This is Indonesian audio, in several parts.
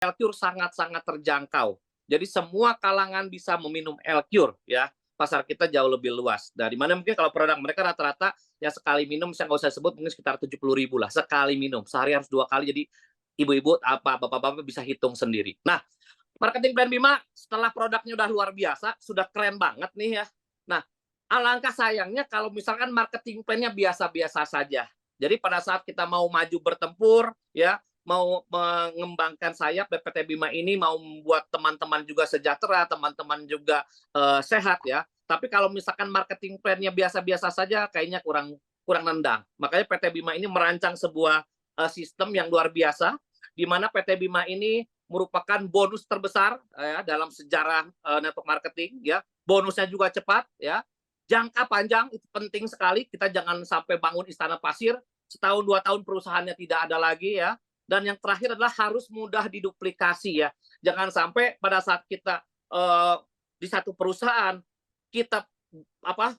L-Cure sangat-sangat terjangkau. Jadi semua kalangan bisa meminum L-Cure ya. Pasar kita jauh lebih luas. Nah, di mana mungkin kalau produk mereka rata-rata ya sekali minum, saya nggak usah sebut, mungkin sekitar 70.000 lah sekali minum. Sehari harus 2 kali, jadi ibu-ibu apa bapak-bapak bisa hitung sendiri. Nah, marketing plan Bima setelah produknya udah luar biasa, sudah keren banget nih ya. Nah, alangkah sayangnya kalau misalkan marketing plan-nya biasa-biasa saja. Jadi pada saat kita mau maju bertempur ya, mau mengembangkan sayap BPT Bima ini, mau membuat teman-teman juga sejahtera, teman-teman juga sehat ya. Tapi kalau misalkan marketing plan-nya biasa-biasa saja, kayaknya kurang kurang nendang. Makanya PT Bima ini merancang sebuah sistem yang luar biasa, di mana PT Bima ini merupakan bonus terbesar ya dalam sejarah network marketing ya. Bonusnya juga cepat ya. Jangka panjang itu penting sekali. Kita jangan sampai bangun istana pasir setahun 2 tahun perusahaannya tidak ada lagi ya. Dan yang terakhir adalah harus mudah diduplikasi ya. Jangan sampai pada saat kita di satu perusahaan kita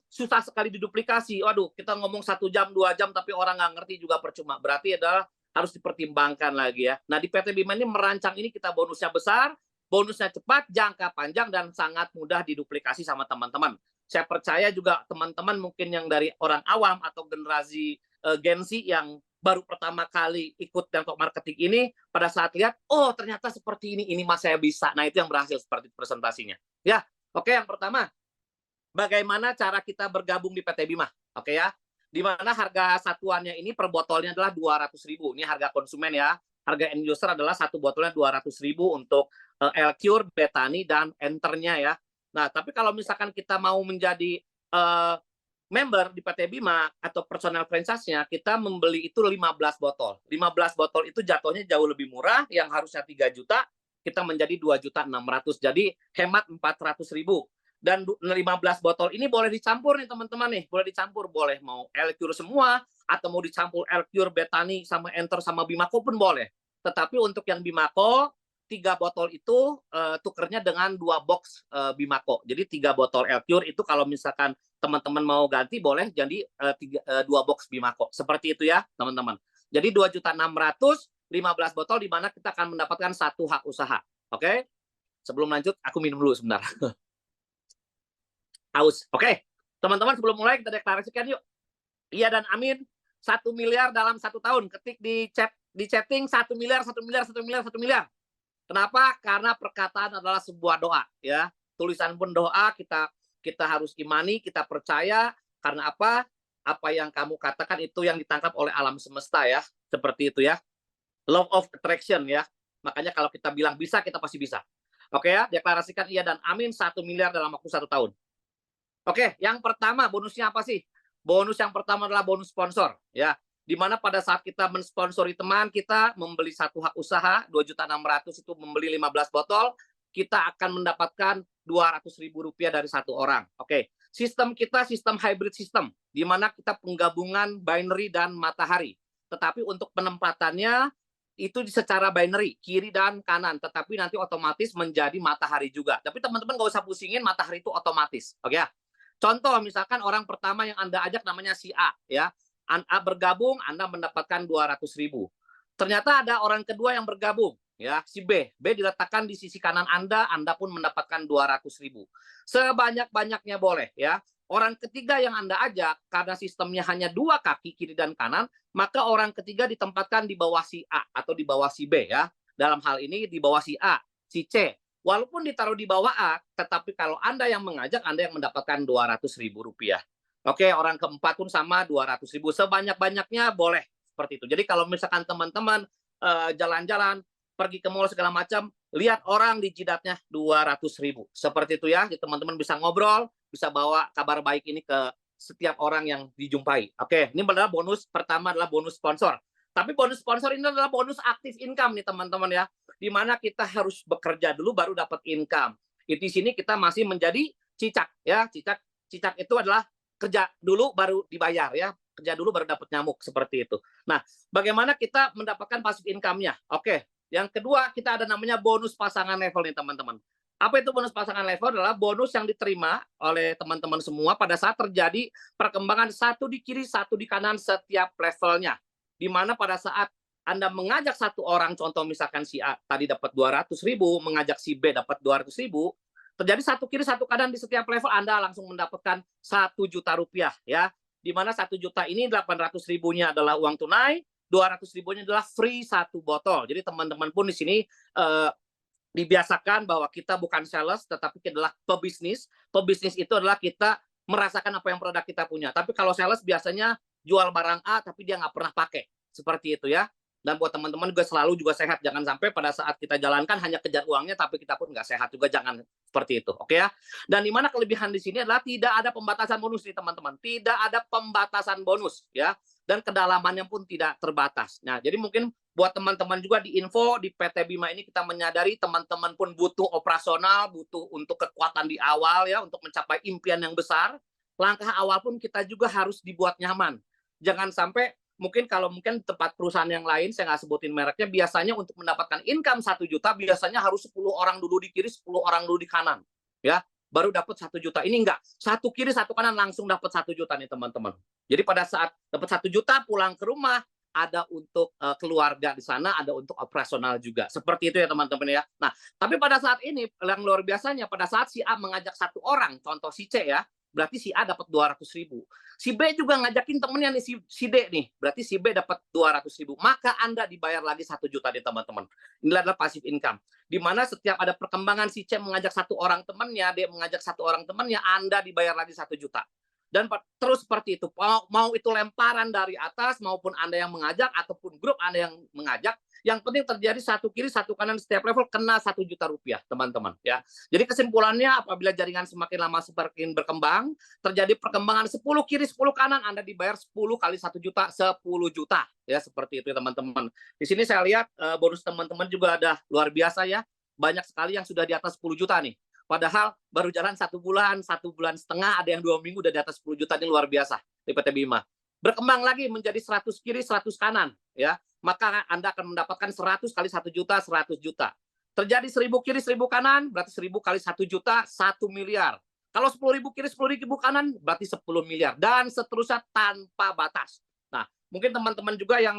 susah sekali diduplikasi. Waduh, kita ngomong 1 jam 2 jam tapi orang nggak ngerti juga percuma. Berarti adalah harus dipertimbangkan lagi ya. Nah, di PT Bima ini merancang ini, kita bonusnya besar, bonusnya cepat, jangka panjang, dan sangat mudah diduplikasi sama teman-teman. Saya percaya juga teman-teman mungkin yang dari orang awam atau generasi Gen Z yang baru pertama kali ikut network marketing ini, pada saat lihat, oh ternyata seperti ini mas saya bisa. Nah, itu yang berhasil seperti presentasinya. Ya, oke, yang pertama, bagaimana cara kita bergabung di PT Bima? Oke ya, di mana harga satuannya ini per botolnya adalah 200.000. Ini harga konsumen ya. Harga end user adalah satu botolnya 200.000 untuk L-Cure, Betani, dan Enternya ya. Nah, tapi kalau misalkan kita mau menjadi member di PT Bima atau personal franchise-nya, kita membeli itu 15 botol. 15 botol itu jatuhnya jauh lebih murah, yang harusnya 3 juta, kita menjadi 2.600.000. Jadi hemat 400.000. Dan 15 botol ini boleh dicampur nih teman-teman nih, boleh dicampur, boleh mau L-Cure semua atau mau dicampur L-Cure, Betani sama Enter sama Bimako pun boleh. Tetapi untuk yang Bimako 3 botol itu tukernya dengan 2 box Bimako. Jadi 3 botol L-Cure itu kalau misalkan teman-teman mau ganti boleh jadi 2 box Bimako. Seperti itu ya teman-teman. Jadi 2.600.000, 15 botol, di mana kita akan mendapatkan 1 hak usaha. Oke? Sebelum lanjut aku minum dulu sebentar. Aus. Oke, teman-teman, sebelum mulai kita deklarasikan yuk. Iya dan amin. 1 miliar dalam 1 tahun. Ketik di chat, di chatting 1 miliar, 1 miliar, 1 miliar, 1 miliar. Kenapa? Karena perkataan adalah sebuah doa ya. Tulisan pun doa, kita harus imani, kita percaya. Karena apa? Apa yang kamu katakan itu yang ditangkap oleh alam semesta ya. Seperti itu ya. Law of attraction ya. Makanya kalau kita bilang bisa, kita pasti bisa. Oke ya, deklarasikan iya dan amin 1 miliar dalam waktu 1 tahun. Oke, yang pertama bonusnya apa sih? Bonus yang pertama adalah bonus sponsor ya. Di mana pada saat kita mensponsori teman kita membeli 1 hak usaha 2.600.000 itu membeli 15 botol, kita akan mendapatkan Rp200.000 dari 1 orang. Oke. Sistem kita sistem hybrid system, di mana kita penggabungan binary dan matahari. Tetapi untuk penempatannya itu secara binary, kiri dan kanan, tetapi nanti otomatis menjadi matahari juga. Tapi teman-teman nggak usah pusingin, matahari itu otomatis. Oke ya. Contoh, misalkan orang pertama yang Anda ajak namanya si A, ya. Anda bergabung, Anda mendapatkan 200.000. Ternyata ada orang kedua yang bergabung, ya, si B. B diletakkan di sisi kanan Anda pun mendapatkan 200.000. Sebanyak-banyaknya boleh, ya. Orang ketiga yang Anda ajak, karena sistemnya hanya 2 kaki, kiri dan kanan, maka orang ketiga ditempatkan di bawah si A atau di bawah si B, ya. Dalam hal ini di bawah si A, si C. Walaupun ditaruh di bawah A, tetapi kalau Anda yang mengajak, Anda yang mendapatkan Rp200.000. Oke, orang keempat pun sama 200.000. Sebanyak-banyaknya boleh seperti itu. Jadi kalau misalkan teman-teman jalan-jalan, pergi ke mall segala macam, lihat orang di jidatnya 200.000. Seperti itu ya. Jadi teman-teman bisa ngobrol, bisa bawa kabar baik ini ke setiap orang yang dijumpai. Oke, ini adalah bonus pertama, adalah bonus sponsor. Tapi bonus sponsor ini adalah bonus aktif income nih teman-teman ya. Di mana kita harus bekerja dulu baru dapat income. Di sini kita masih menjadi cicak ya. Cicak itu adalah kerja dulu baru dibayar ya. Kerja dulu baru dapat nyamuk, seperti itu. Nah, bagaimana kita mendapatkan passive income-nya? Oke. Yang kedua, kita ada namanya bonus pasangan level nih teman-teman. Apa itu bonus pasangan level? Adalah bonus yang diterima oleh teman-teman semua pada saat terjadi perkembangan satu di kiri, satu di kanan setiap levelnya. Di mana pada saat Anda mengajak satu orang, contoh misalkan si A tadi dapat 200.000, mengajak si B dapat 200.000, terjadi satu kiri satu kanan di setiap level, Anda langsung mendapatkan 1 juta rupiah ya. Di mana 1 juta ini 800.000-nya adalah uang tunai, 200.000-nya adalah free satu botol. Jadi teman-teman pun di sini dibiasakan bahwa kita bukan sales, tetapi kita adalah pebisnis. Pebisnis itu adalah kita merasakan apa yang produk kita punya. Tapi kalau sales biasanya jual barang A, tapi dia nggak pernah pakai. Seperti itu ya. Dan buat teman-teman juga selalu juga sehat. Jangan sampai pada saat kita jalankan hanya kejar uangnya, tapi kita pun nggak sehat juga. Jangan seperti itu. Oke ya. Dan di mana kelebihan di sini adalah tidak ada pembatasan bonus nih teman-teman. Tidak ada pembatasan bonus ya. Dan kedalamannya pun tidak terbatas. Nah, jadi mungkin buat teman-teman juga di info di PT Bima ini kita menyadari teman-teman pun butuh operasional, butuh untuk kekuatan di awal ya, untuk mencapai impian yang besar. Langkah awal pun kita juga harus dibuat nyaman. Jangan sampai mungkin kalau mungkin tempat perusahaan yang lain, saya nggak sebutin mereknya, biasanya untuk mendapatkan income 1 juta, biasanya harus 10 orang dulu di kiri, 10 orang dulu di kanan. Ya, baru dapat 1 juta. Ini enggak. Satu kiri, satu kanan langsung dapat 1 juta nih teman-teman. Jadi pada saat dapat 1 juta, pulang ke rumah, ada untuk keluarga di sana, ada untuk operasional juga. Seperti itu ya teman-teman ya. Nah, tapi pada saat ini, yang luar biasanya, pada saat si A mengajak satu orang, contoh si C ya, berarti si A dapat 200.000. Si B juga ngajakin temennya nih, si D nih, berarti si B dapat 200.000. Maka Anda dibayar lagi 1 juta nih teman-teman. Ini adalah passive income. Di mana setiap ada perkembangan si C mengajak satu orang temannya, D mengajak satu orang temannya, Anda dibayar lagi 1 juta. Dan terus seperti itu. Mau itu lemparan dari atas, maupun Anda yang mengajak, ataupun grup Anda yang mengajak, yang penting terjadi satu kiri, satu kanan setiap level kena 1 juta rupiah, teman-teman. Ya. Jadi kesimpulannya apabila jaringan semakin lama semakin berkembang, terjadi perkembangan 10 kiri, 10 kanan, Anda dibayar 10 kali 1 juta, 10 juta. Ya, seperti itu ya teman-teman. Di sini saya lihat bonus teman-teman juga ada luar biasa ya. Banyak sekali yang sudah di atas 10 juta nih. Padahal baru jalan 1 bulan setengah, ada yang 2 minggu udah di atas 10 juta, ini luar biasa di PT Bima. Berkembang lagi menjadi 100 kiri, 100 kanan. Ya, maka Anda akan mendapatkan 100 kali 1 juta, 100 juta. Terjadi 1000 kiri, 1000 kanan, berarti 1000 kali 1 juta, 1 miliar. Kalau 10.000 kiri, 10.000 kanan, berarti 10 miliar. Dan seterusnya tanpa batas. Nah, mungkin teman-teman juga yang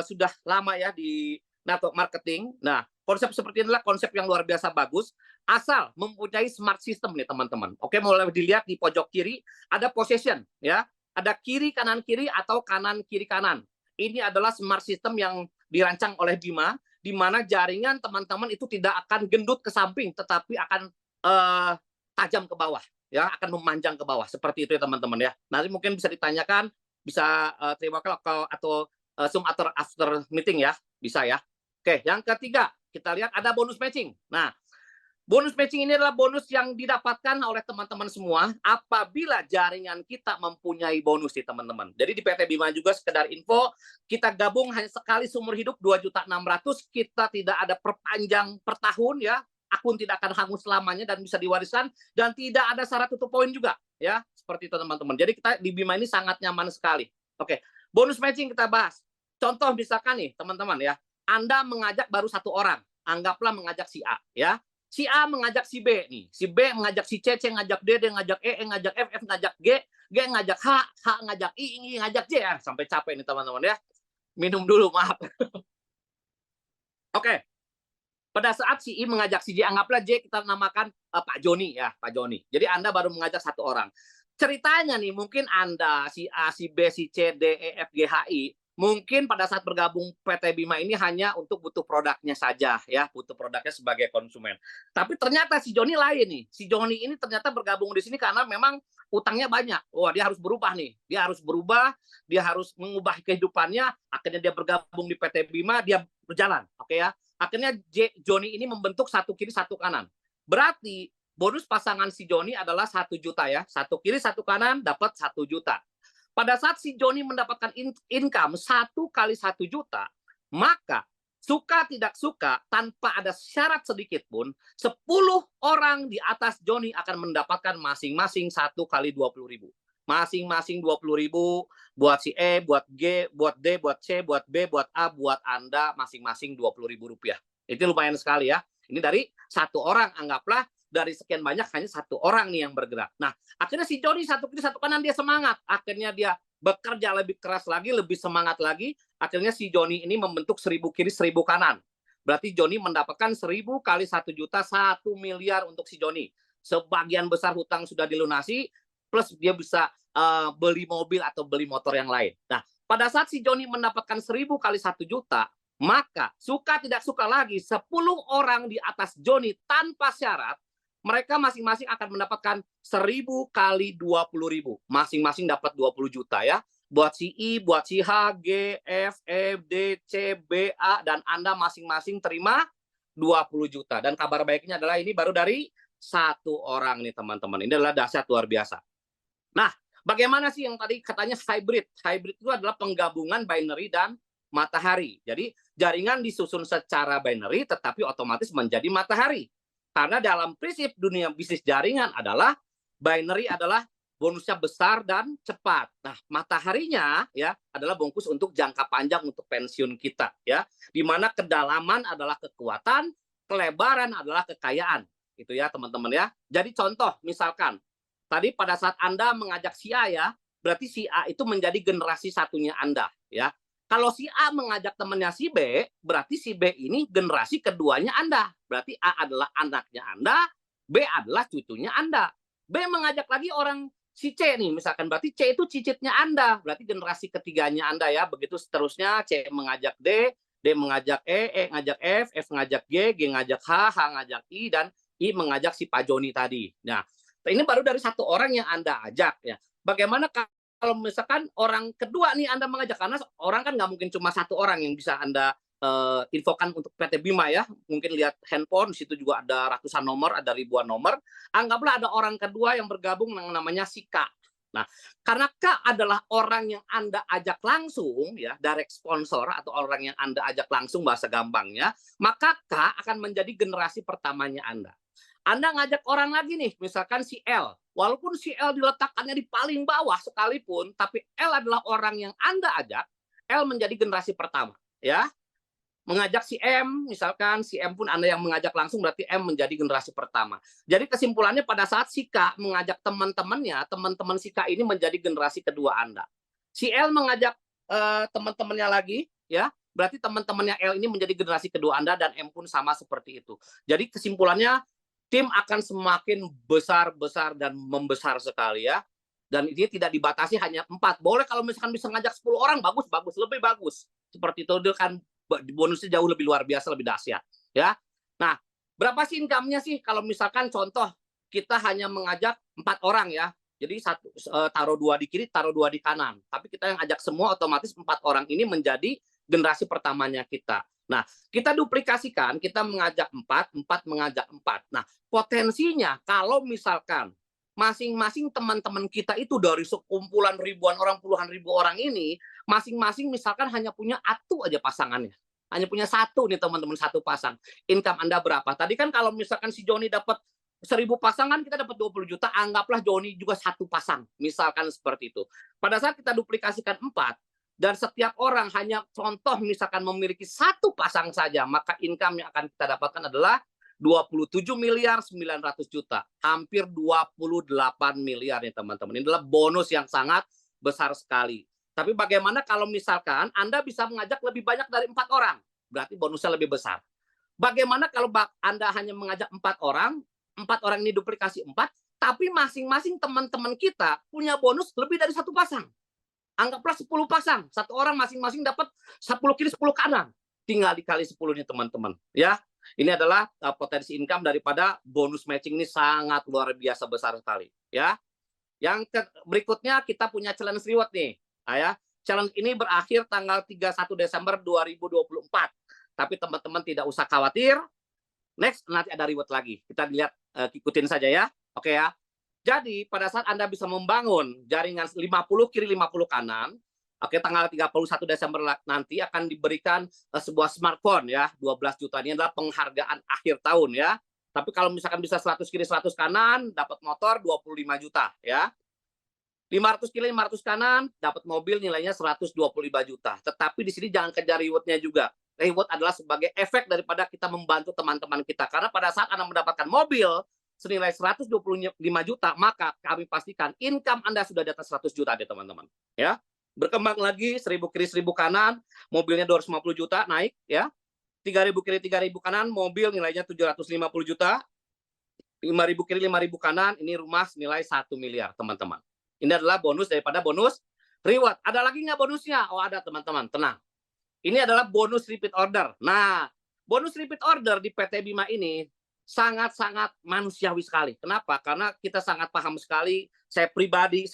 sudah lama ya di network marketing. Nah, konsep seperti inilah konsep yang luar biasa bagus. Asal mempunyai smart system nih teman-teman. Oke, mulai dilihat di pojok kiri, ada possession. Ya, ada kiri, kanan, kiri, atau kanan, kiri, kanan. Ini adalah smart system yang dirancang oleh Bima, di mana jaringan teman-teman itu tidak akan gendut ke samping, tetapi akan tajam ke bawah, ya, akan memanjang ke bawah. Seperti itu ya teman-teman ya. Nanti mungkin bisa ditanyakan, bisa terima kasih atau Zoom after meeting ya, bisa ya. Oke, yang ketiga kita lihat ada bonus matching. Nah, bonus matching ini adalah bonus yang didapatkan oleh teman-teman semua apabila jaringan kita mempunyai bonus nih teman-teman. Jadi di PT Bima juga sekedar info, kita gabung hanya sekali seumur hidup 2.600.000, kita tidak ada perpanjang per tahun ya. Akun tidak akan hangus selamanya dan bisa diwariskan, dan tidak ada syarat tutup poin juga ya. Seperti itu teman-teman. Jadi kita di Bima ini sangat nyaman sekali. Oke, bonus matching kita bahas. Contoh misalkan nih teman-teman ya, Anda mengajak baru satu orang, anggaplah mengajak si A ya. Si A mengajak si B nih, si B mengajak si C, C ngajak D, D ngajak E, E ngajak F, F ngajak G, G ngajak H, H ngajak I ngajak J. Sampai capek nih teman-teman ya. Minum dulu, maaf. Oke. Pada saat si I mengajak si J, anggaplah J kita namakan Pak Joni ya, Pak Joni. Jadi Anda baru mengajak satu orang. Ceritanya nih, mungkin Anda, si A, si B, si C, D, E, F, G, H, I, mungkin pada saat bergabung PT Bima ini hanya untuk butuh produknya saja ya, butuh produknya sebagai konsumen. Tapi ternyata si Joni lain nih. Si Joni ini ternyata bergabung di sini karena memang utangnya banyak. Wah, dia harus berubah nih. Dia harus berubah, dia harus mengubah kehidupannya. Akhirnya dia bergabung di PT Bima, dia berjalan. Oke ya. Akhirnya Joni ini membentuk satu kiri satu kanan. Berarti bonus pasangan si Joni adalah 1 juta ya. Satu kiri satu kanan dapat 1 juta. Pada saat si Joni mendapatkan income 1 kali 1 juta, maka suka tidak suka tanpa ada syarat sedikit pun, 10 orang di atas Joni akan mendapatkan masing-masing 1 kali 20.000. Masing-masing 20.000 buat si E, buat G, buat D, buat C, buat B, buat A, buat Anda masing-masing 20.000 rupiah. Itu lumayan sekali ya. Ini dari satu orang, anggaplah dari sekian banyak hanya satu orang nih yang bergerak. Nah, akhirnya si Joni satu kiri satu kanan dia semangat. Akhirnya dia bekerja lebih keras lagi, lebih semangat lagi. Akhirnya si Joni ini membentuk 1000 kiri 1000 kanan. Berarti Joni mendapatkan 1000 kali 1 juta, 1 miliar untuk si Joni. Sebagian besar hutang sudah dilunasi, plus dia bisa beli mobil atau beli motor yang lain. Nah, pada saat si Joni mendapatkan 1000 kali 1 juta, maka suka tidak suka lagi 10 orang di atas Joni tanpa syarat, mereka masing-masing akan mendapatkan 1000 kali 20.000. Masing-masing dapat 20 juta ya. Buat si I, buat si H, G, F, E, D, C, B, A, dan Anda masing-masing terima 20 juta. Dan kabar baiknya adalah ini baru dari satu orang nih teman-teman. Ini adalah dahsyat luar biasa. Nah, bagaimana sih yang tadi katanya hybrid? Hybrid itu adalah penggabungan binary dan matahari. Jadi jaringan disusun secara binary tetapi otomatis menjadi matahari. Karena dalam prinsip dunia bisnis jaringan adalah binary adalah bonusnya besar dan cepat. Nah, mataharinya ya adalah bonus untuk jangka panjang untuk pensiun kita ya. Di mana kedalaman adalah kekuatan, kelebaran adalah kekayaan. Gitu ya, teman-teman ya. Jadi contoh misalkan tadi pada saat Anda mengajak si A ya, berarti si A itu menjadi generasi satunya Anda ya. Kalau si A mengajak temannya si B, berarti si B ini generasi keduanya Anda. Berarti A adalah anaknya Anda, B adalah cucunya Anda. B mengajak lagi orang si C nih, misalkan berarti C itu cicitnya Anda. Berarti generasi ketiganya Anda ya. Begitu seterusnya, C mengajak D, D mengajak E ngajak F ngajak G ngajak H ngajak I, dan I mengajak si Pak Joni tadi. Nah, ini baru dari satu orang yang Anda ajak ya. Bagaimana kalau misalkan orang kedua nih Anda mengajak, karena orang kan nggak mungkin cuma satu orang yang bisa Anda infokan untuk PT Bima ya. Mungkin lihat handphone, di situ juga ada ratusan nomor, ada ribuan nomor. Anggaplah ada orang kedua yang bergabung yang namanya si K. Nah, karena K adalah orang yang Anda ajak langsung ya, direct sponsor atau orang yang Anda ajak langsung bahasa gampangnya, maka K akan menjadi generasi pertamanya Anda. Anda ngajak orang lagi nih, misalkan si L. Walaupun si L diletakkannya di paling bawah sekalipun, tapi L adalah orang yang Anda ajak, L menjadi generasi pertama. Ya, mengajak si M, misalkan si M pun Anda yang mengajak langsung, berarti M menjadi generasi pertama. Jadi kesimpulannya pada saat si K mengajak teman-temannya, teman-teman si K ini menjadi generasi kedua Anda. Si L mengajak teman-temannya lagi, ya, berarti teman-temannya L ini menjadi generasi kedua Anda, dan M pun sama seperti itu. Jadi kesimpulannya, tim akan semakin besar dan membesar sekali ya. Dan ini tidak dibatasi hanya 4. Boleh kalau misalkan bisa ngajak 10 orang, bagus, lebih bagus. Seperti itu kan bonusnya jauh lebih luar biasa, lebih dahsyat ya. Nah, berapa sih income-nya sih kalau misalkan contoh kita hanya mengajak 4 orang ya. Jadi taruh 2 di kiri, taruh 2 di kanan. Tapi kita yang ajak semua, otomatis 4 orang ini menjadi generasi pertamanya kita. Nah, kita duplikasikan, kita mengajak 4 mengajak 4. Nah, potensinya kalau misalkan masing-masing teman-teman kita itu dari sekumpulan ribuan orang, puluhan ribu orang ini, masing-masing misalkan hanya punya satu aja pasangannya. Hanya punya satu nih teman-teman, satu pasang. Income Anda berapa? Tadi kan kalau misalkan si Joni dapat 1000 pasangan, kita dapat 20 juta, anggaplah Joni juga satu pasang. Misalkan seperti itu. Pada saat kita duplikasikan 4, dan setiap orang hanya contoh misalkan memiliki satu pasang saja, maka income yang akan kita dapatkan adalah 27 miliar 900 juta. Hampir 28 miliar nih teman-teman. Ini adalah bonus yang sangat besar sekali. Tapi bagaimana kalau misalkan Anda bisa mengajak lebih banyak dari 4 orang? Berarti bonusnya lebih besar. Bagaimana kalau Anda hanya mengajak 4 orang, 4 orang ini duplikasi 4, tapi masing-masing teman-teman kita punya bonus lebih dari satu pasang. Anggaplah 10 pasang, satu orang masing-masing dapat 10 kiri 10 kanan. Tinggal dikali 10 nih teman-teman ya. Ini adalah potensi income daripada bonus matching, ini sangat luar biasa besar sekali ya. Yang berikutnya kita punya challenge reward nih. Nah, ya. Challenge ini berakhir tanggal 31 Desember 2024. Tapi teman-teman tidak usah khawatir. Next nanti ada reward lagi. Kita lihat, ikutin saja ya. Oke ya. Jadi pada saat Anda bisa membangun jaringan 50 kiri 50 kanan, oke, tanggal 31 Desember nanti akan diberikan sebuah smartphone ya, 12 juta. Ini adalah penghargaan akhir tahun ya. Tapi kalau misalkan bisa 100 kiri 100 kanan, dapat motor 25 juta ya. 500 kiri 500 kanan, dapat mobil nilainya 125 juta. Tetapi di sini jangan kejar reward-nya juga. Reward adalah sebagai efek daripada kita membantu teman-teman kita. Karena pada saat Anda mendapatkan mobil, senilai 125 juta, maka kami pastikan income Anda sudah di atas 100 juta deh teman-teman. Ya, berkembang lagi 1000 kiri 1000 kanan, mobilnya 250 juta naik ya. 3000 kiri 3000 kanan, mobil nilainya 750 juta. 5.000 kiri 5.000 kanan, ini rumah senilai 1 miliar teman-teman. Ini adalah bonus daripada bonus reward. Ada lagi nggak bonusnya? Oh ada teman-teman, tenang. Ini adalah bonus repeat order. Nah, bonus repeat order di PT Bima ini sangat-sangat manusiawi sekali. Kenapa? Karena kita sangat paham sekali. Saya pribadi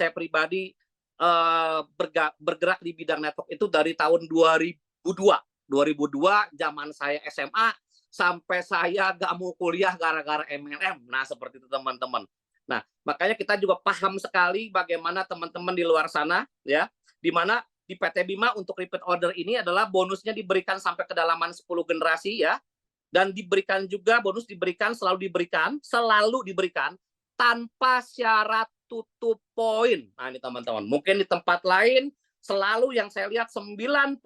bergerak di bidang network itu dari tahun 2002. 2002 zaman saya SMA sampai saya gak mau kuliah gara-gara MLM. Nah, seperti itu teman-teman. Nah, makanya kita juga paham sekali bagaimana teman-teman di luar sana ya, di mana di PT Bima untuk repeat order ini adalah bonusnya diberikan sampai kedalaman 10 generasi ya. Dan diberikan juga bonus selalu diberikan tanpa syarat tutup poin. Nah, ini teman-teman. Mungkin di tempat lain selalu yang saya lihat 99%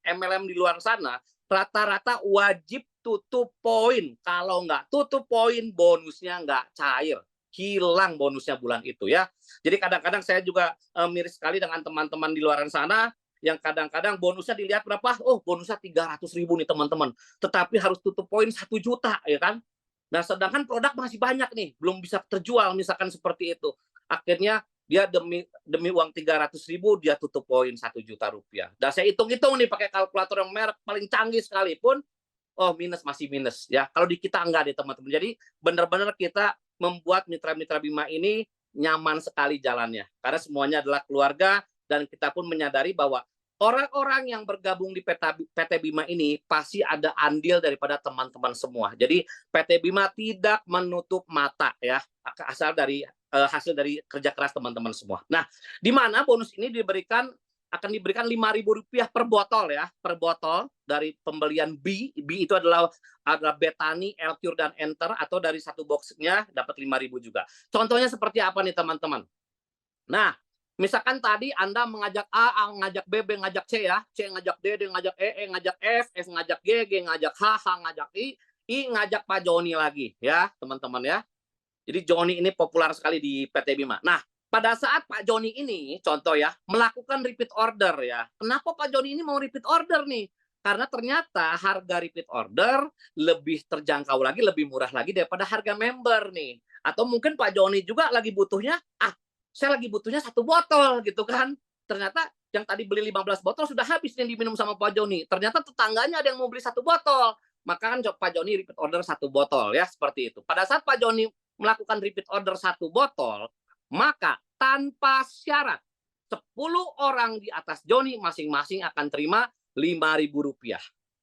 MLM di luar sana rata-rata wajib tutup poin. Kalau nggak tutup poin, bonusnya nggak cair. Hilang bonusnya bulan itu ya. Jadi kadang-kadang saya juga miris sekali dengan teman-teman di luar sana yang kadang-kadang bonusnya dilihat berapa? Oh, bonusnya 300.000 nih teman-teman. Tetapi harus tutup poin 1 juta ya kan. Nah, sedangkan produk masih banyak nih, belum bisa terjual misalkan seperti itu. Akhirnya dia demi uang 300.000 dia tutup poin 1 juta rupiah. Dan saya hitung-hitung nih pakai kalkulator yang merek paling canggih sekalipun, oh masih minus ya. Kalau di kita enggak deh teman-teman. Jadi benar-benar kita membuat mitra-mitra Bima ini nyaman sekali jalannya. Karena semuanya adalah keluarga dan kita pun menyadari bahwa orang-orang yang bergabung di PT Bima ini pasti ada andil daripada teman-teman semua. Jadi PT Bima tidak menutup mata ya, asal dari hasil dari kerja keras teman-teman semua. Nah, di mana bonus ini akan diberikan Rp5.000 per botol ya, per botol dari pembelian B. B itu adalah Betani, Elcure, dan Enter, atau dari satu boxnya dapat 5.000 juga. Contohnya seperti apa nih teman-teman? Nah, misalkan tadi Anda mengajak A, ngajak B, B ngajak C ya, C ngajak D, D ngajak E, ngajak F, F ngajak G, G ngajak H, H ngajak I ngajak Pak Joni lagi ya teman-teman ya. Jadi Joni ini populer sekali di PT Bima. Nah, pada saat Pak Joni ini, contoh ya, melakukan repeat order ya. Kenapa Pak Joni ini mau repeat order nih? Karena ternyata harga repeat order lebih terjangkau lagi, lebih murah lagi daripada harga member nih. Atau mungkin Pak Joni juga lagi butuhnya, saya lagi butuhnya 1 botol gitu kan. Ternyata yang tadi beli 15 botol sudah habis yang diminum sama Pak Joni. Ternyata tetangganya ada yang mau beli 1 botol. Maka kan Pak Joni repeat order 1 botol ya, seperti itu. Pada saat Pak Joni melakukan repeat order 1 botol, maka tanpa syarat 10 orang di atas Joni masing-masing akan terima Rp5.000.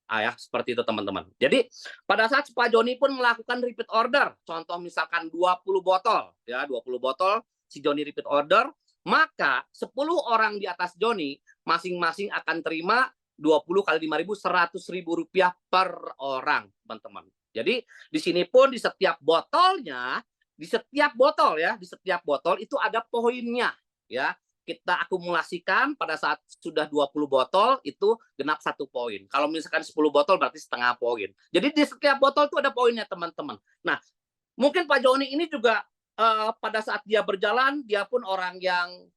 Ya, seperti itu teman-teman. Jadi pada saat Pak Joni pun melakukan repeat order, contoh misalkan 20 botol, ya 20 botol si Joni repeat order, maka 10 orang di atas Joni masing-masing akan terima 20 kali 5.000, Rp100.000 per orang, teman-teman. Jadi di sini pun di setiap botolnya, di setiap botol itu ada poinnya ya. Kita akumulasikan pada saat sudah 20 botol itu genap 1 poin. Kalau misalkan 10 botol berarti setengah poin. Jadi di setiap botol itu ada poinnya teman-teman. Nah, mungkin Pak Joni ini juga pada saat dia berjalan, dia pun orang yang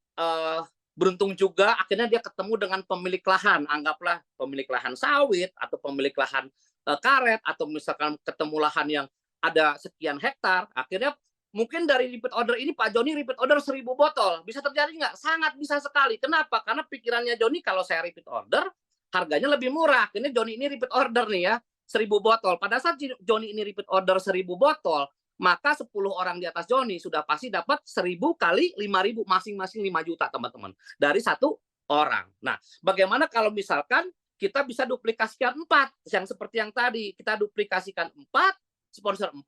beruntung juga, akhirnya dia ketemu dengan pemilik lahan. Anggaplah pemilik lahan sawit atau pemilik lahan karet, atau misalkan ketemu lahan yang ada sekian hektar. Akhirnya mungkin dari repeat order ini Pak Joni repeat order 1.000 botol. Bisa terjadi nggak? Sangat bisa sekali. Kenapa? Karena pikirannya Joni kalau saya repeat order, harganya lebih murah. Ini Joni ini repeat order nih ya, 1.000 botol. Pada saat Joni ini repeat order 1.000 botol, maka 10 orang di atas Joni sudah pasti dapat 1.000 kali 5.000, masing-masing 5 juta teman-teman. Dari 1 orang. Nah, bagaimana kalau misalkan kita bisa duplikasikan 4, yang seperti yang tadi. Kita duplikasikan 4, sponsor 4,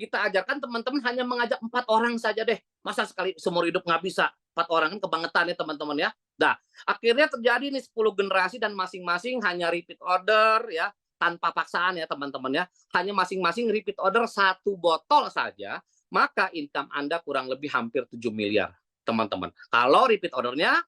kita ajarkan teman-teman hanya mengajak 4 orang saja deh. Masa sekali seumur hidup nggak bisa? 4 orang kan kebangetan ya teman-teman ya. Nah, akhirnya terjadi nih 10 generasi dan masing-masing hanya repeat order ya, tanpa paksaan ya teman-teman ya. Hanya masing-masing repeat order 1 botol saja, maka income Anda kurang lebih hampir 7 miliar teman-teman. Kalau repeat ordernya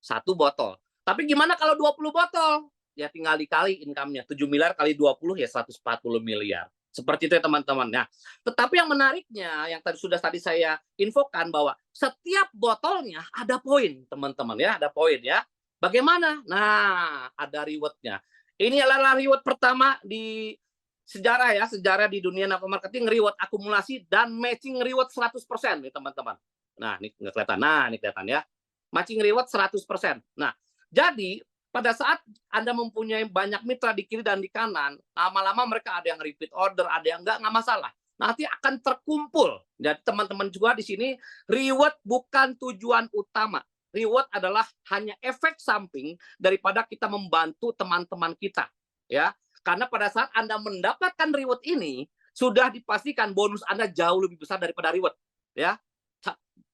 1 botol. Tapi gimana kalau 20 botol? Ya tinggal dikali income-nya. 7 miliar kali 20 ya 140 miliar. Seperti itu ya teman-teman. Nah, tetapi yang menariknya yang tadi saya infokan bahwa setiap botolnya ada poin, teman-teman ya, ada poin ya. Bagaimana? Nah, ada reward-nya. Ini adalah reward pertama di sejarah ya, sejarah di dunia network marketing, reward akumulasi dan matching reward 100% nih teman-teman. Nah, ini nggak kelihatan. Nah, ini kelihatan ya. Matching reward 100%. Nah, jadi pada saat Anda mempunyai banyak mitra di kiri dan di kanan, lama-lama mereka ada yang repeat order, ada yang nggak masalah. Nanti akan terkumpul. Jadi teman-teman juga di sini, reward bukan tujuan utama. Reward adalah hanya efek samping daripada kita membantu teman-teman kita. Ya, karena pada saat Anda mendapatkan reward ini, sudah dipastikan bonus Anda jauh lebih besar daripada reward. Ya,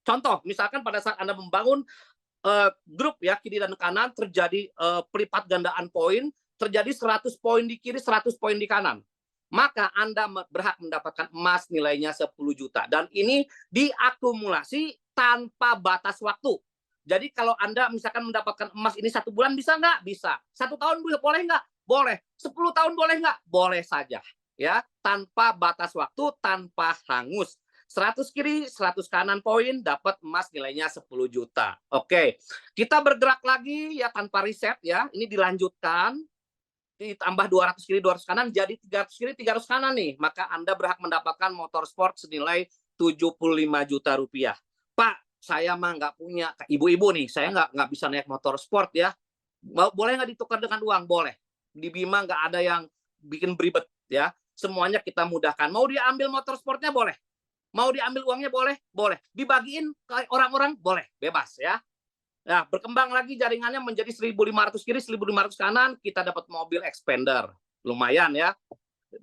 contoh, misalkan pada saat Anda membangun grup ya kiri dan kanan terjadi pelipat gandaan poin, terjadi 100 poin di kiri, 100 poin di kanan. Maka Anda berhak mendapatkan emas nilainya 10 juta. Dan ini diakumulasi tanpa batas waktu. Jadi kalau Anda misalkan mendapatkan emas ini 1 bulan bisa nggak? Bisa. 1 tahun boleh nggak? Boleh. 10 tahun boleh nggak? Boleh saja. Ya, tanpa batas waktu, tanpa hangus. 100 kiri, 100 kanan poin, dapat emas nilainya 10 juta. Oke, kita bergerak lagi ya tanpa riset ya. Ini dilanjutkan, ditambah 200 kiri, 200 kanan, jadi 300 kiri, 300 kanan nih. Maka Anda berhak mendapatkan motor sport senilai 75 juta rupiah. Pak, saya mah nggak punya. Ibu-ibu nih, saya nggak bisa naik motor sport ya. Boleh nggak ditukar dengan uang? Boleh. Di Bima nggak ada yang bikin beribet ya. Semuanya kita mudahkan. Mau diambil motor sportnya boleh. Mau diambil uangnya boleh? Boleh. Dibagiin ke orang-orang? Boleh. Bebas ya. Nah, berkembang lagi jaringannya menjadi 1.500 kiri, 1.500 kanan, kita dapat mobil expander. Lumayan ya.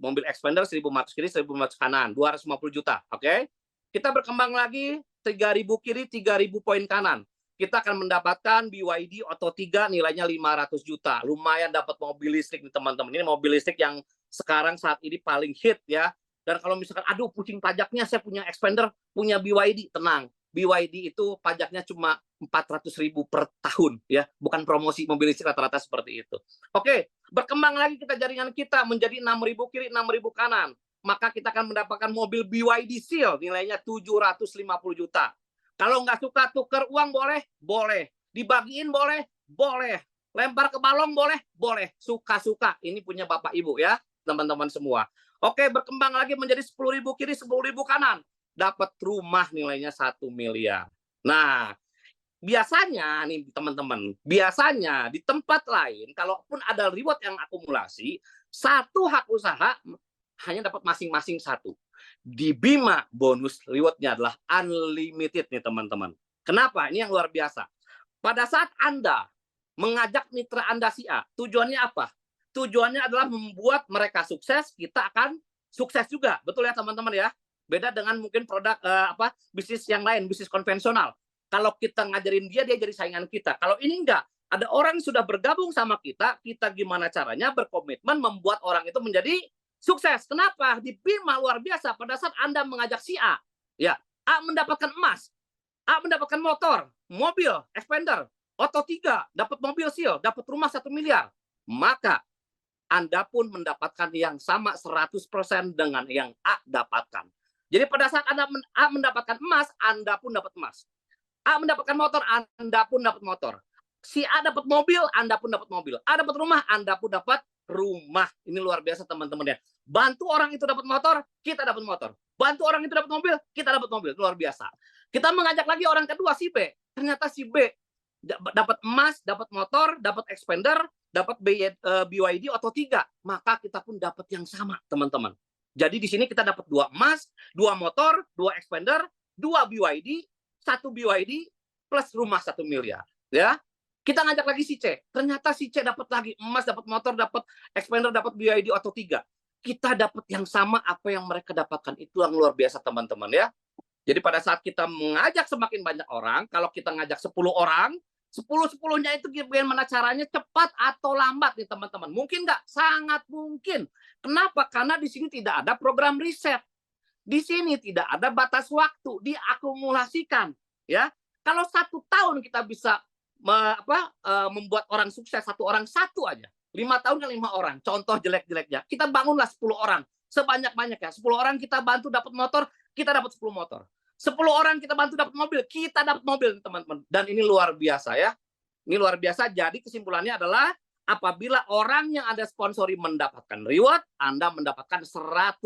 Mobil expander 1.500 kiri, 1.500 kanan, 250 juta. Oke. Kita berkembang lagi 3.000 kiri, 3.000 poin kanan. Kita akan mendapatkan BYD Auto 3 nilainya 500 juta. Lumayan dapat mobil listrik nih teman-teman. Ini mobil listrik yang sekarang saat ini paling hit ya. Dan kalau misalkan, aduh pusing pajaknya, saya punya expander, punya BYD, tenang. BYD itu pajaknya cuma 400.000 per tahun ya, bukan promosi mobil listrik rata-rata seperti itu. Oke, berkembang lagi kita jaringan kita menjadi 6.000 kiri, 6.000 kanan. Maka kita akan mendapatkan mobil BYD Seal nilainya 750 juta. Kalau nggak suka tukar uang boleh? Boleh. Dibagiin boleh? Boleh. Lempar ke balong boleh? Boleh. Suka-suka. Ini punya Bapak Ibu ya, teman-teman semua. Oke, berkembang lagi menjadi 10.000 kiri, 10.000 kanan. Dapat rumah nilainya 1 miliar. Nah, biasanya nih teman-teman, biasanya di tempat lain, kalaupun ada reward yang akumulasi, satu hak usaha hanya dapat masing-masing satu. Di Bima, bonus rewardnya adalah unlimited nih teman-teman. Kenapa? Ini yang luar biasa. Pada saat Anda mengajak mitra Anda si A, tujuannya apa? Tujuannya adalah membuat mereka sukses, kita akan sukses juga. Betul ya teman-teman ya? Beda dengan mungkin produk bisnis yang lain, bisnis konvensional. Kalau kita ngajarin dia jadi saingan kita. Kalau ini enggak, ada orang yang sudah bergabung sama kita, kita gimana caranya berkomitmen membuat orang itu menjadi sukses. Kenapa? Di Bima luar biasa. Pada saat Anda mengajak si A, ya, A mendapatkan emas, A mendapatkan motor, mobil, expander, Auto 3, dapat mobil Seal, dapat rumah 1 miliar. Maka Anda pun mendapatkan yang sama 100% dengan yang A dapatkan. Jadi pada saat A mendapatkan emas, Anda pun dapat emas. A mendapatkan motor, Anda pun dapat motor. Si A dapat mobil, Anda pun dapat mobil. A dapat rumah, Anda pun dapat rumah. Ini luar biasa teman-teman ya. Bantu orang itu dapat motor, kita dapat motor. Bantu orang itu dapat mobil, kita dapat mobil. Luar biasa. Kita mengajak lagi orang kedua, si B. Ternyata si B dapat emas, dapat motor, dapat expander, dapat BYD Auto 3. Maka kita pun dapat yang sama, teman-teman. Jadi di sini kita dapat 2 emas, 2 motor, 2 expander, 2 BYD, 1 BYD plus rumah 1 miliar, ya. Kita ngajak lagi si C. Ternyata si C dapat lagi emas, dapat motor, dapat expander, dapat BYD Auto 3. Kita dapat yang sama apa yang mereka dapatkan. Itu yang luar biasa, teman-teman ya. Jadi pada saat kita mengajak semakin banyak orang, kalau kita ngajak 10 orang, 10-10-nya itu gimana caranya, cepat atau lambat nih teman-teman. Mungkin nggak? Sangat mungkin. Kenapa? Karena di sini tidak ada program riset. Di sini tidak ada batas waktu, diakumulasikan. Ya, kalau 1 tahun kita bisa membuat orang sukses, 1 orang 1 aja. 5 tahun kan 5 orang. Contoh jelek-jeleknya. Kita bangunlah 10 orang. sebanyak-banyaknya. 10 orang kita bantu dapat motor, kita dapat 10 motor. 10 orang kita bantu dapat mobil, kita dapat mobil, teman-teman. Dan ini luar biasa ya. Ini luar biasa. Jadi kesimpulannya adalah apabila orang yang Anda sponsori mendapatkan reward, Anda mendapatkan 100%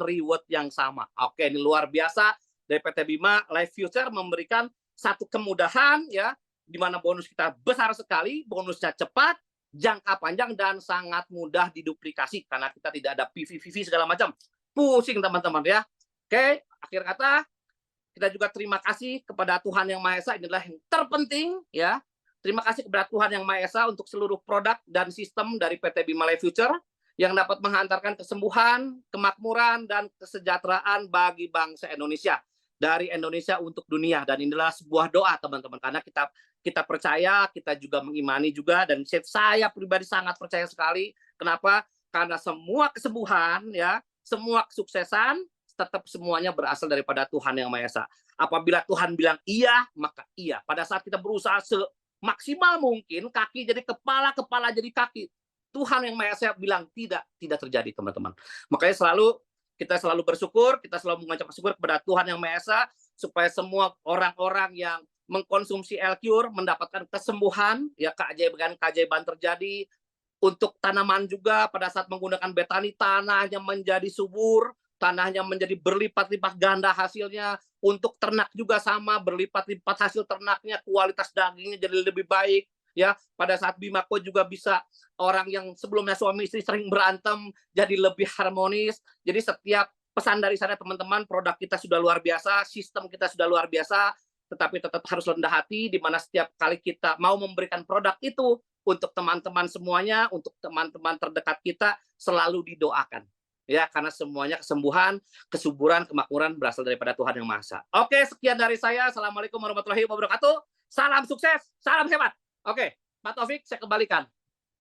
reward yang sama. Oke, ini luar biasa. Dari PT Bima Life Future memberikan satu kemudahan ya, di mana bonus kita besar sekali, bonusnya cepat, jangka panjang, dan sangat mudah diduplikasi karena kita tidak ada PV segala macam. Pusing teman-teman ya. Oke, akhir kata kita juga terima kasih kepada Tuhan Yang Maha Esa, inilah yang terpenting ya. Terima kasih kepada Tuhan Yang Maha Esa untuk seluruh produk dan sistem dari PT Bima Life Future yang dapat menghantarkan kesembuhan, kemakmuran, dan kesejahteraan bagi bangsa Indonesia. Dari Indonesia untuk dunia. Dan inilah sebuah doa teman-teman. Karena kita percaya, kita juga mengimani juga. Dan saya pribadi sangat percaya sekali. Kenapa? Karena semua kesembuhan, ya, semua kesuksesan, tetap semuanya berasal daripada Tuhan Yang Maha Esa. Apabila Tuhan bilang iya, maka iya. Pada saat kita berusaha semaksimal mungkin, kaki jadi kepala, kepala jadi kaki, Tuhan Yang Maha Esa bilang tidak terjadi, teman-teman. Makanya kita selalu bersyukur, kita selalu mengucapkan syukur kepada Tuhan Yang Maha Esa, supaya semua orang-orang yang mengkonsumsi L-Cure mendapatkan kesembuhan, ya, keajaiban terjadi. Untuk tanaman juga, pada saat menggunakan betani, tanahnya menjadi subur, tanahnya menjadi berlipat-lipat ganda hasilnya. Untuk ternak juga sama, berlipat-lipat hasil ternaknya, kualitas dagingnya jadi lebih baik. Ya, pada saat Bimako juga bisa, orang yang sebelumnya suami istri sering berantem jadi lebih harmonis. Jadi setiap pesan dari sana teman-teman, produk kita sudah luar biasa, sistem kita sudah luar biasa, tetapi tetap harus rendah hati, di mana setiap kali kita mau memberikan produk itu untuk teman-teman semuanya, untuk teman-teman terdekat kita, selalu didoakan. Ya, karena semuanya kesembuhan, kesuburan, kemakmuran berasal daripada Tuhan Yang Maha Esa. Oke, sekian dari saya. Assalamualaikum warahmatullahi wabarakatuh. Salam sukses, salam hebat. Oke, Pak Taufik, saya kembalikan.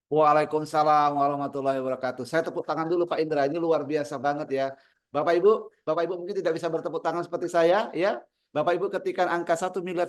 Waalaikumsalam warahmatullahi wabarakatuh. Saya tepuk tangan dulu Pak Indra, ini luar biasa banget ya. Bapak Ibu mungkin tidak bisa bertepuk tangan seperti saya ya. Bapak Ibu ketikkan angka 1 miliar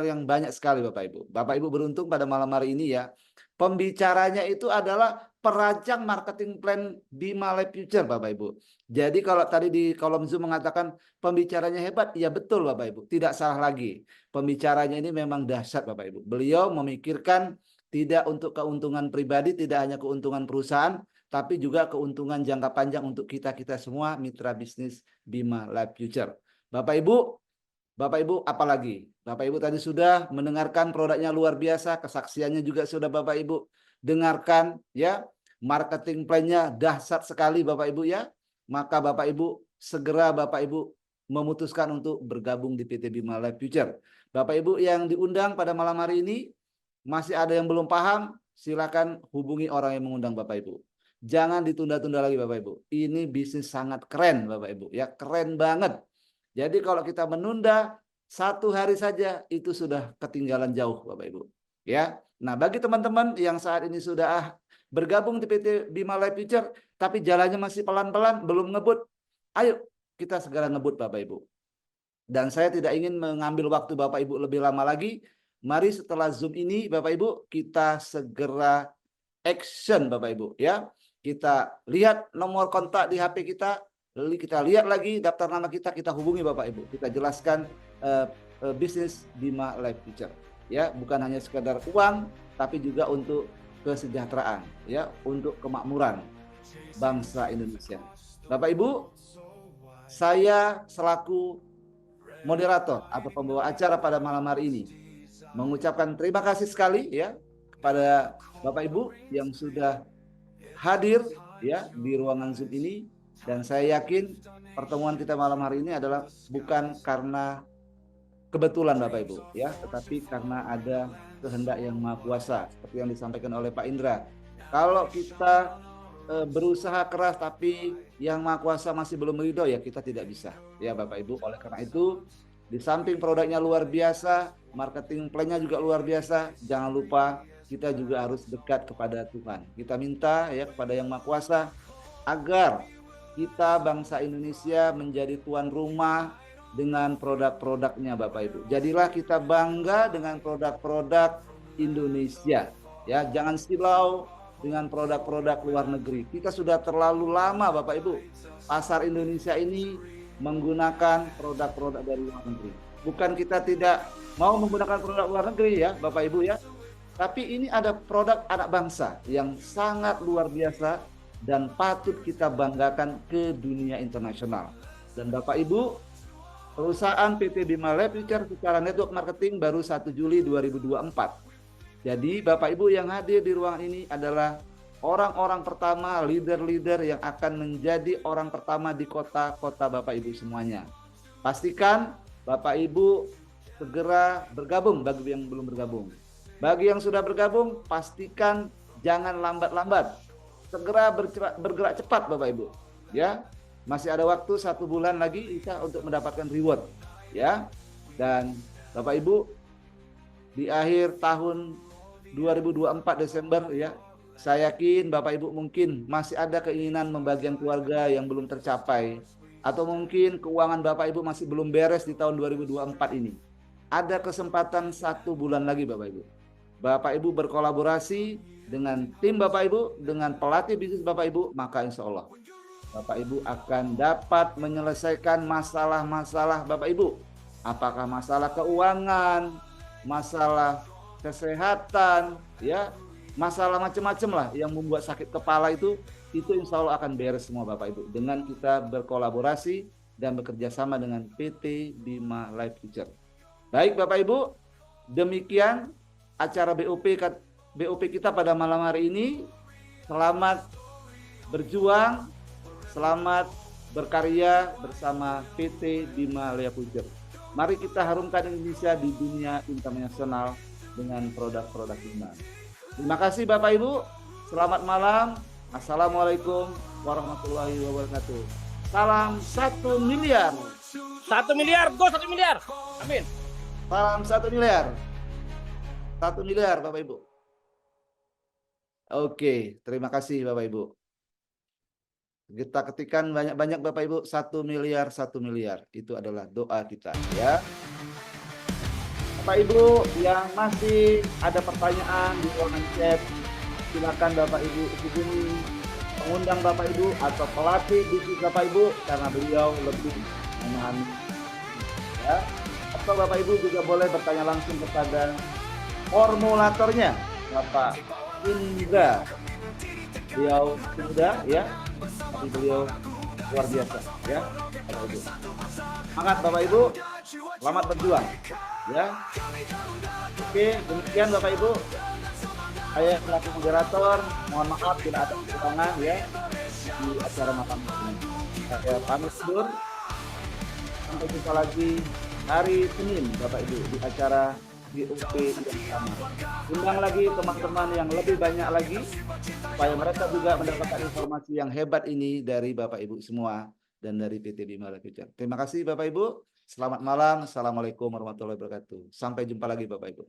yang banyak sekali Bapak Ibu. Bapak Ibu beruntung pada malam hari ini ya. Pembicaranya itu adalah perancang marketing plan Bima Life Future Bapak Ibu. Jadi kalau tadi di kolom Zoom mengatakan pembicaranya hebat, ya betul Bapak Ibu. Tidak salah lagi. Pembicaranya ini memang dahsyat Bapak Ibu. Beliau memikirkan tidak untuk keuntungan pribadi, tidak hanya keuntungan perusahaan, tapi juga keuntungan jangka panjang untuk kita semua mitra bisnis Bima Life Future. Bapak Ibu apalagi? Bapak Ibu tadi sudah mendengarkan produknya luar biasa, kesaksiannya juga sudah Bapak Ibu dengarkan ya. Marketing plan-nya dahsyat sekali Bapak Ibu ya. Maka Bapak Ibu segera Bapak Ibu memutuskan untuk bergabung di PT Bima Life Future. Bapak Ibu yang diundang pada malam hari ini, masih ada yang belum paham, silakan hubungi orang yang mengundang Bapak Ibu. Jangan ditunda-tunda lagi Bapak Ibu. Ini bisnis sangat keren Bapak Ibu ya, keren banget. Jadi kalau kita menunda 1 hari saja itu sudah ketinggalan jauh Bapak Ibu. Ya. Nah, bagi teman-teman yang saat ini sudah bergabung di PT Bima Life Future tapi jalannya masih pelan-pelan, belum ngebut, ayo kita segera ngebut Bapak Ibu. Dan saya tidak ingin mengambil waktu Bapak Ibu lebih lama lagi. Mari setelah Zoom ini Bapak Ibu kita segera action Bapak Ibu ya. Kita lihat nomor kontak di HP kita, lalu kita lihat lagi daftar nama kita hubungi Bapak Ibu. Kita jelaskan bisnis Bima Life Future ya, bukan hanya sekedar uang tapi juga untuk kesejahteraan ya, untuk kemakmuran bangsa Indonesia. Bapak Ibu, saya selaku moderator atau pembawa acara pada malam hari ini mengucapkan terima kasih sekali ya kepada Bapak Ibu yang sudah hadir ya di ruangan Zoom ini. Dan saya yakin pertemuan kita malam hari ini adalah bukan karena kebetulan Bapak Ibu ya, tetapi karena ada kehendak yang Maha Kuasa seperti yang disampaikan oleh Pak Indra. Kalau kita berusaha keras tapi yang Maha Kuasa masih belum ridho, ya kita tidak bisa ya Bapak Ibu. Oleh karena itu, di samping produknya luar biasa, marketing plan-nya juga luar biasa, jangan lupa kita juga harus dekat kepada Tuhan. Kita minta ya kepada yang Maha Kuasa agar kita bangsa Indonesia menjadi tuan rumah dengan produk-produknya Bapak Ibu. Jadilah kita bangga dengan produk-produk Indonesia ya, jangan silau dengan produk-produk luar negeri. Kita sudah terlalu lama Bapak Ibu. Pasar Indonesia ini menggunakan produk-produk dari luar negeri. Bukan kita tidak mau menggunakan produk luar negeri ya Bapak Ibu ya. Tapi ini ada produk anak bangsa yang sangat luar biasa dan patut kita banggakan ke dunia internasional. Dan Bapak Ibu, perusahaan PT Bima Lab Future secara network marketing baru 1 Juli 2024. Jadi Bapak Ibu yang hadir di ruangan ini adalah orang-orang pertama, leader-leader yang akan menjadi orang pertama di kota-kota Bapak Ibu semuanya. Pastikan Bapak Ibu segera bergabung bagi yang belum bergabung. Bagi yang sudah bergabung, pastikan jangan lambat-lambat. Segera bergerak cepat Bapak Ibu. Ya, masih ada waktu 1 bulan lagi kita untuk mendapatkan reward. Ya, dan Bapak Ibu di akhir tahun 2024 Desember ya, saya yakin Bapak Ibu mungkin masih ada keinginan membagian keluarga yang belum tercapai. Atau mungkin keuangan Bapak Ibu masih belum beres di tahun 2024 ini. Ada kesempatan 1 bulan lagi Bapak Ibu. Bapak Ibu berkolaborasi dengan tim Bapak Ibu, dengan pelatih bisnis Bapak Ibu, maka insya Allah Bapak Ibu akan dapat menyelesaikan masalah-masalah Bapak Ibu. Apakah masalah keuangan, masalah kesehatan, ya, masalah macam-macam lah yang membuat sakit kepala itu insya Allah akan beres semua Bapak Ibu. Dengan kita berkolaborasi dan bekerja sama dengan PT Bima Life Future. Baik Bapak Ibu, demikian acara BOP kita pada malam hari ini. Selamat berjuang, selamat berkarya bersama PT Bima Life Future. Mari kita harumkan Indonesia di dunia internasional dengan produk-produk Bima. Terima kasih Bapak Ibu. Selamat malam. Assalamualaikum warahmatullahi wabarakatuh. Salam 1 miliar. 1 miliar, go 1 miliar. Amin. Salam 1 miliar. 1 miliar Bapak Ibu. Oke, terima kasih Bapak Ibu. Kita ketikkan banyak-banyak Bapak Ibu, 1 miliar, 1 miliar. Itu adalah doa kita ya. Bapak Ibu yang masih ada pertanyaan di ruangan chat, silakan Bapak Ibu hubungi pengundang Bapak Ibu atau pelatih bisnis Bapak Ibu karena beliau lebih memahami ya. Atau Bapak Ibu juga boleh bertanya langsung kepada formulatornya Bapak Indra. Beliau muda ya, tapi beliau luar biasa ya Bapak Ibu. Semangat Bapak Ibu, selamat berjuang ya. Oke, demikian Bapak Ibu. Saya selaku moderator, mohon maaf bila ada kekurangan ya di acara malam ini. Saya pamit undur. Sampai jumpa lagi hari Senin Bapak Ibu di acara BOP yang sama. Undang lagi teman-teman yang lebih banyak lagi supaya mereka juga mendapatkan informasi yang hebat ini dari Bapak Ibu semua dan dari PT Bima Life Future. Terima kasih Bapak Ibu. Selamat malam. Assalamualaikum warahmatullahi wabarakatuh. Sampai jumpa lagi Bapak Ibu.